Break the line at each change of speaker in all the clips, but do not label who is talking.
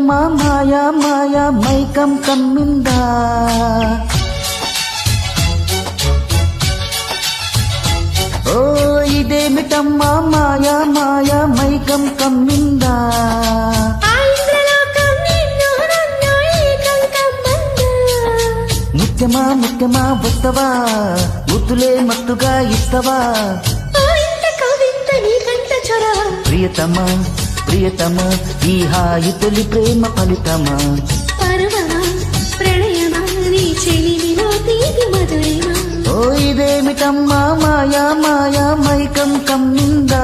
ఇదేమిటమ్మా మాయా మాయా మైకం కమ్మిందా. ఓ ఇదేమిటమ్మా మాయా మాయా మైకం కమ్మిందా. ముత్యమా ముత్యమా వస్తవా ముద్దులే మత్తుగా ఇస్తవా. ప్రియతమా ప్రియతమా ఈ హాయి తొలి ప్రేమ ఫలితమా. ఓ ఇదేమిటమ్మా మాయా మాయా మైకం కమ్మిందా.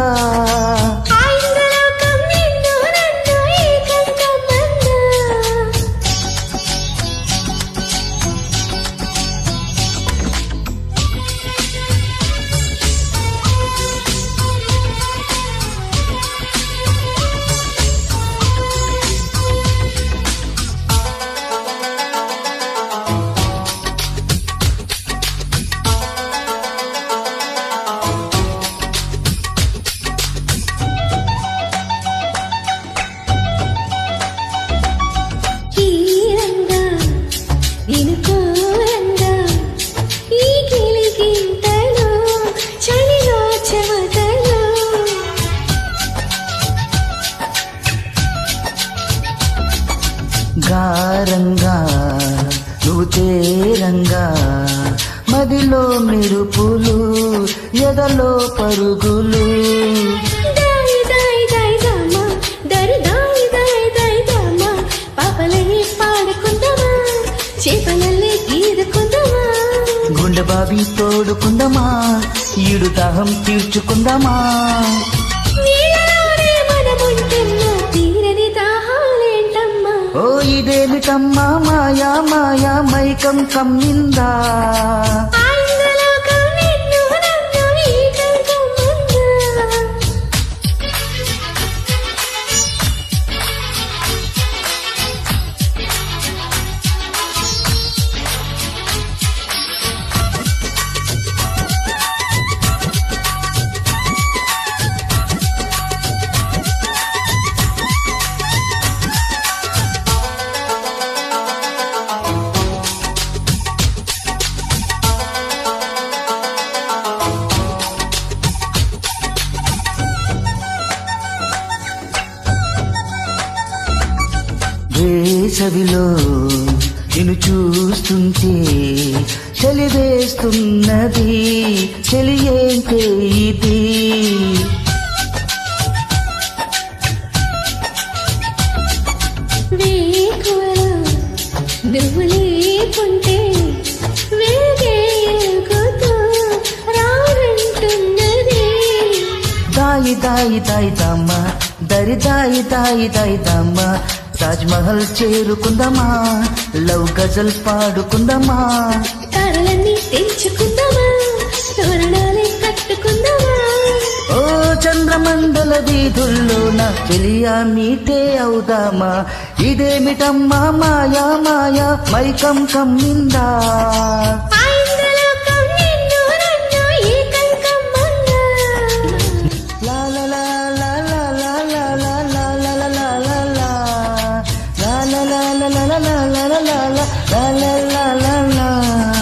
గారంగా నువ్వు చేరంగా మదిలో మెరుపులు ఎదలో పరుగులు. గుండె బావి తోడుకుందమా ఈడు దాహం తీర్చుకుందామా. ఓ ఇదేమిటమ్మా మాయా మాయా మైకం కమ్మిందా. వేసవిలో నిన్ను చూస్తుంటే చలివేస్తున్నది చలి ఏంటే ఇది.
నువ్వు లేకుంటే
దాయి దాయి దాయి దమ్మ దరి దాయి దాయి దాయి దమ్మ. తాజ్ మహల్ చేరుకుందామా లవ్ గజల్ పాడుకుందామా.
తారలన్నీ తెచ్చుకుందామా తోరణాలే కట్టుకుందామా.
ఓ చంద్రమండల వీధుల్లో నా చెలియా మీటే అవుదామా. ఇదేమిటమ్మా మాయా మాయా మైకం కమ్మిందా. la la la la la la la la la la la la la la